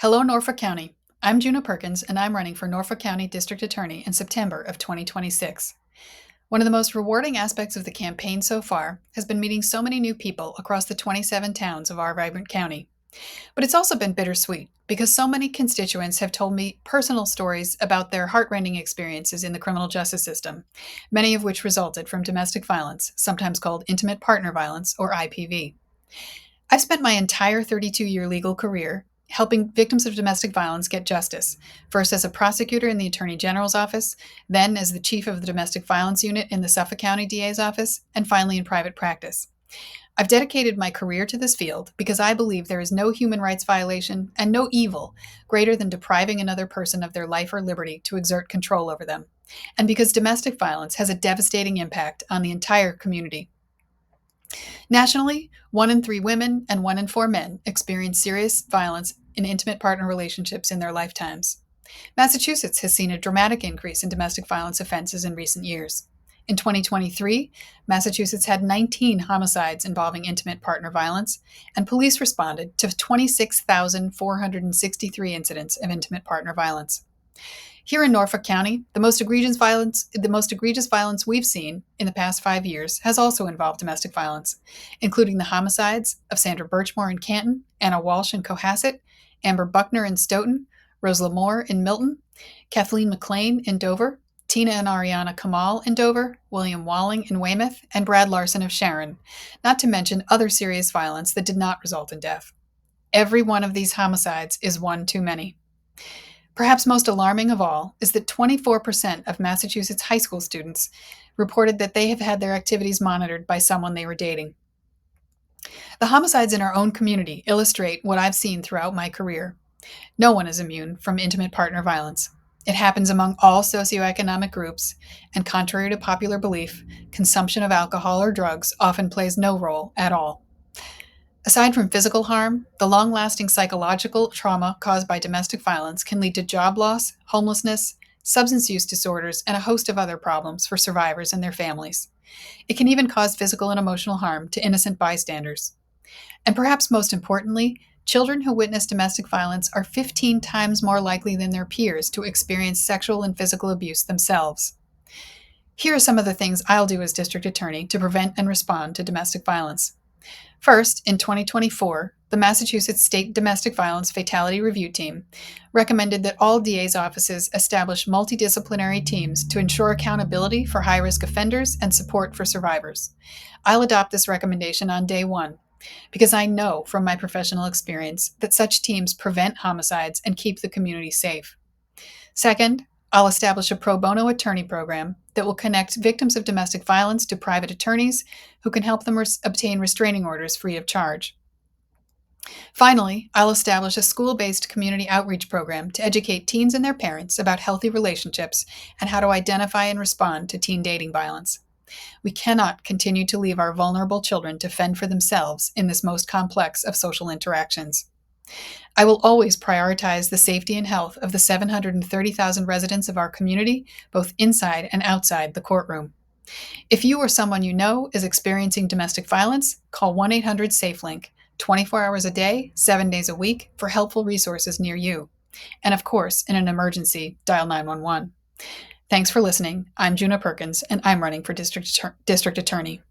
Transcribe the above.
Hello, Norfolk County. I'm Juna Perkins, and I'm running for Norfolk County District Attorney in September of 2026. One of the most rewarding aspects of the campaign so far has been meeting so many new people across the 27 towns of our vibrant county. But it's also been bittersweet because so many constituents have told me personal stories about their heartrending experiences in the criminal justice system, many of which resulted from domestic violence, sometimes called intimate partner violence or IPV. I've spent my entire 32-year legal career helping victims of domestic violence get justice, first as a prosecutor in the Attorney General's office, then as the chief of the Domestic Violence Unit in the Suffolk County DA's office, and finally in private practice. I've dedicated my career to this field because I believe there is no human rights violation and no evil greater than depriving another person of their life or liberty to exert control over them, and because domestic violence has a devastating impact on the entire community. Nationally, 1 in 3 women and 1 in 4 men experience serious violence in intimate partner relationships in their lifetimes. Massachusetts has seen a dramatic increase in domestic violence offenses in recent years. In 2023, Massachusetts had 19 homicides involving intimate partner violence, and police responded to 26,463 incidents of intimate partner violence. Here in Norfolk County, the most egregious violence we've seen in the past 5 years has also involved domestic violence, including the homicides of Sandra Birchmore in Canton, Anna Walsh in Cohasset, Amber Buckner in Stoughton, Rose Lamore in Milton, Kathleen McLean in Dover, Tina and Ariana Kamal in Dover, William Walling in Weymouth, and Brad Larson of Sharon, not to mention other serious violence that did not result in death. Every one of these homicides is one too many. Perhaps most alarming of all is that 24% of Massachusetts high school students reported that they have had their activities monitored by someone they were dating. The homicides in our own community illustrate what I've seen throughout my career. No one is immune from intimate partner violence. It happens among all socioeconomic groups, and contrary to popular belief, consumption of alcohol or drugs often plays no role at all. Aside from physical harm, the long lasting psychological trauma caused by domestic violence can lead to job loss, homelessness, substance use disorders, and a host of other problems for survivors and their families. It can even cause physical and emotional harm to innocent bystanders. And perhaps most importantly, children who witness domestic violence are 15 times more likely than their peers to experience sexual and physical abuse themselves. Here are some of the things I'll do as district attorney to prevent and respond to domestic violence. First, in 2024, the Massachusetts State Domestic Violence Fatality Review Team recommended that all DA's offices establish multidisciplinary teams to ensure accountability for high risk offenders and support for survivors. I'll adopt this recommendation on day one because I know from my professional experience that such teams prevent homicides and keep the community safe. Second, I'll establish a pro bono attorney program that will connect victims of domestic violence to private attorneys who can help them obtain restraining orders free of charge. Finally, I'll establish a school-based community outreach program to educate teens and their parents about healthy relationships and how to identify and respond to teen dating violence. We cannot continue to leave our vulnerable children to fend for themselves in this most complex of social interactions. I will always prioritize the safety and health of the 730,000 residents of our community, both inside and outside the courtroom. If you or someone you know is experiencing domestic violence, call 1-800-SAFE-LINK, 24 hours a day, 7 days a week, for helpful resources near you. And of course, in an emergency, dial 911. Thanks for listening. I'm Juna Perkins, and I'm running for District Attorney.